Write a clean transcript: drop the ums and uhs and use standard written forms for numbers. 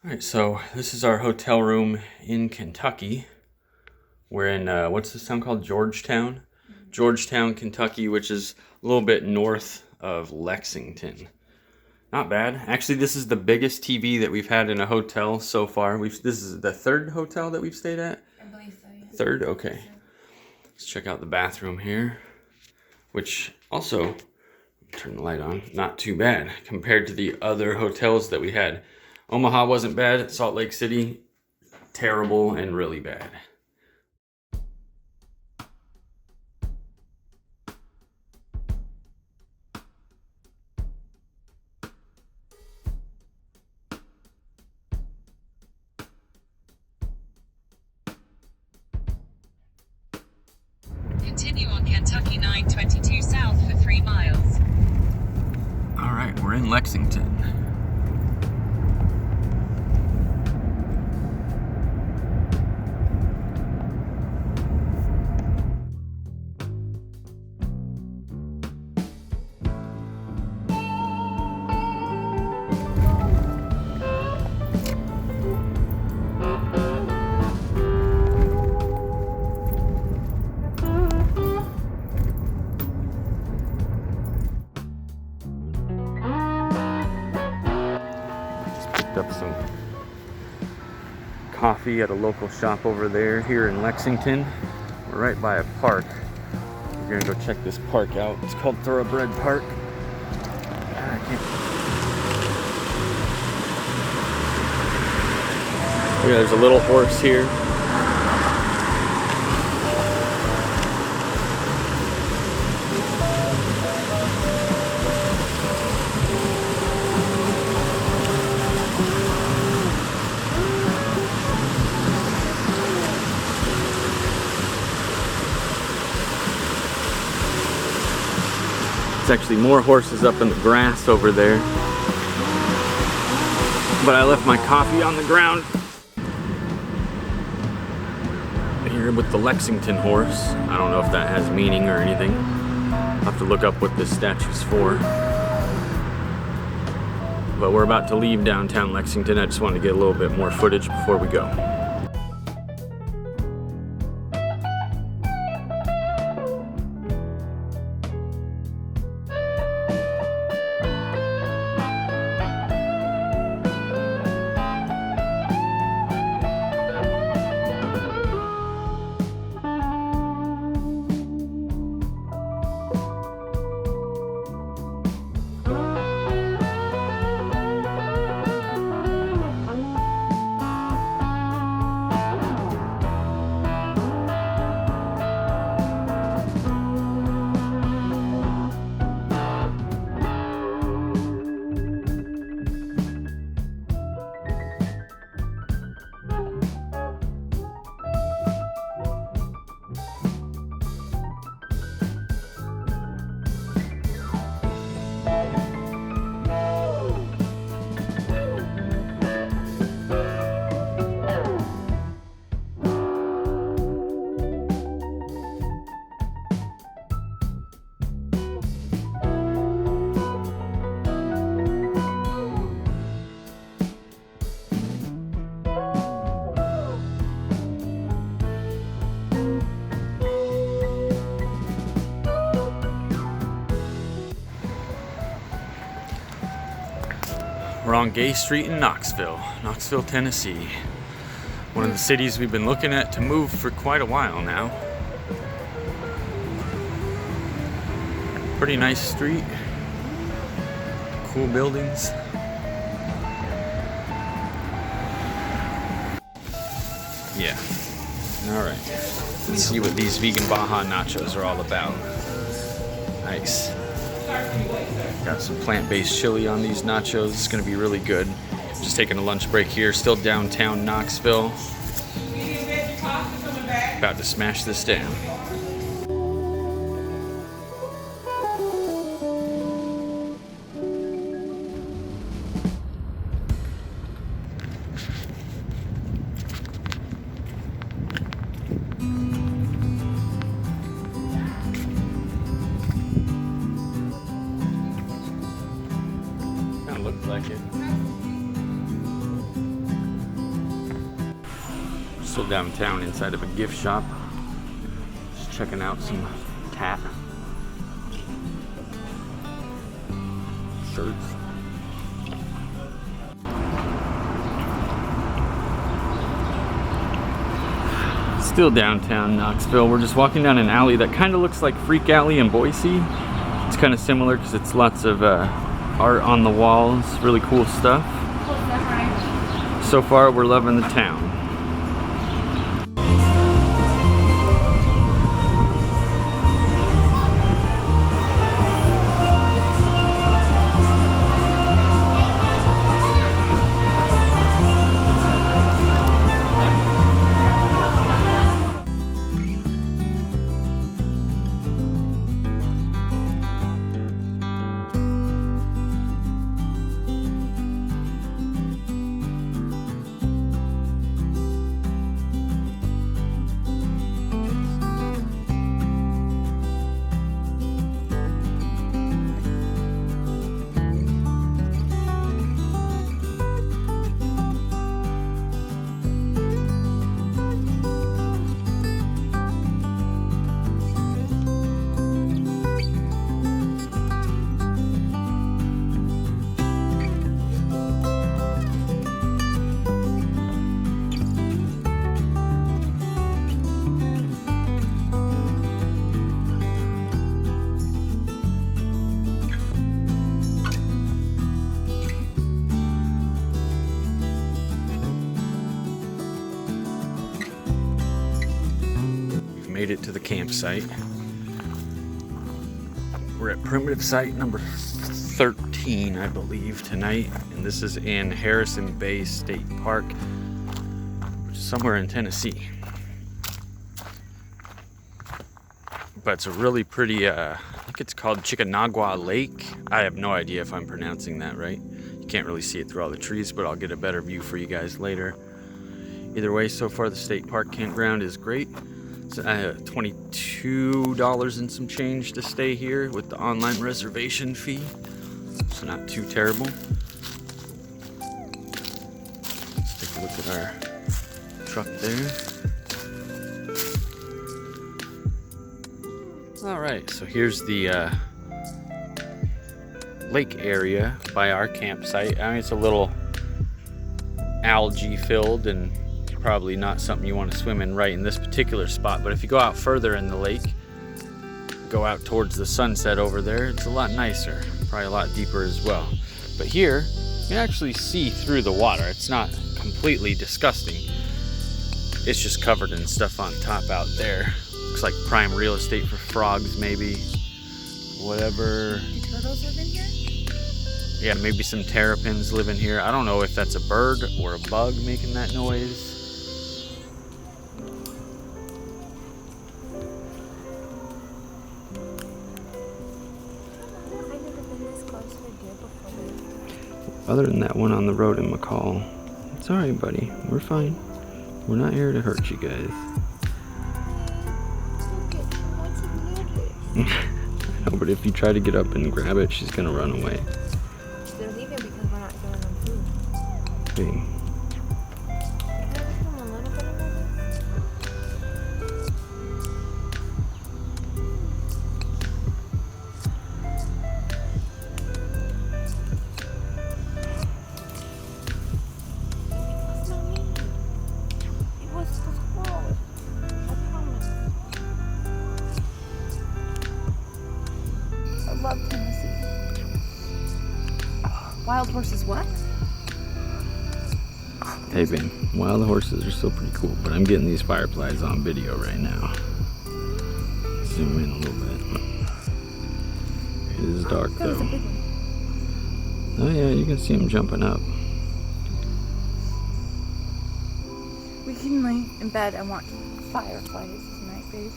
All right, so this is our hotel room in Kentucky. We're in, what's this town called? Georgetown? Georgetown, Kentucky, which is a little bit north of Lexington. Not bad. Actually, this is the biggest TV that we've had in a hotel so far. This is the third hotel that we've stayed at? I believe so, yeah. Third? Okay. Let's check out the bathroom here, which also, turn the light on, not too bad compared to the other hotels that we had. Omaha wasn't bad. Salt Lake City, terrible and really bad. Continue on Kentucky 922 south for 3 miles. All right, we're in Lexington. Up some coffee at a local shop over there here in Lexington. We're right by a park. We're gonna go check this park out. It's called Thoroughbred Park. Yeah, there's a little horse here. There's actually more horses up in the grass over there. But I left my coffee on the ground here with the Lexington horse. I don't know if that has meaning or anything. I'll have to look up what this statue's for. But we're about to leave downtown Lexington. I just wanted to get a little bit more footage before we go. We're on Gay Street in Knoxville, Tennessee. One of the cities we've been looking at to move for quite a while now. Pretty nice street. Cool buildings. Yeah. Alright. Let's see what these Vegan Baja Nachos are all about. Nice. Got some plant-based chili on these nachos. It's gonna be really good. Just taking a lunch break here, still downtown Knoxville. About to smash this down. Kinda looked like it. Still downtown inside of a gift shop. Just checking out some tat shirts. Still downtown Knoxville. We're just walking down an alley that kind of looks like Freak Alley in Boise. It's kind of similar because it's lots of art on the walls, really cool stuff. So far, we're loving the town. Made it to the campsite. We're at primitive site number 13, I believe, tonight, and this is in Harrison Bay State Park, which is somewhere in Tennessee. But it's a really pretty, I think it's called Chickanagua Lake. I have no idea if I'm pronouncing that right. You can't really see it through all the trees, but I'll get a better view for you guys later. Either way, so far the state park campground is great. It's $22 and some change to stay here with the online reservation fee, so not too terrible. Let's take a look at our truck there. All right, so here's the lake area by our campsite. I mean, it's a little algae filled and probably not something you want to swim in right in this particular spot, but if you go out further in the lake, go out towards the sunset over there, it's a lot nicer, probably a lot deeper as well. But here you can actually see through the water. It's not completely disgusting, it's just covered in stuff on top out there. Looks like prime real estate for frogs, maybe, whatever. And turtles live in here? Yeah, maybe some terrapins live in here. I don't know if that's a bird or a bug making that noise. Other than that one on the road in McCall, it's alright, buddy. We're fine. We're not here to hurt you guys. I know, but if you try to get up and grab it, she's gonna run away. They're leaving because we're not giving them food. Okay. Love Tennessee. Wild horses what? Hey, babe. Wild horses are still pretty cool, but I'm getting these fireflies on video right now. Zoom in a little bit. It is dark though. Oh yeah, you can see them jumping up. We can lay in bed and watch fireflies tonight, babe.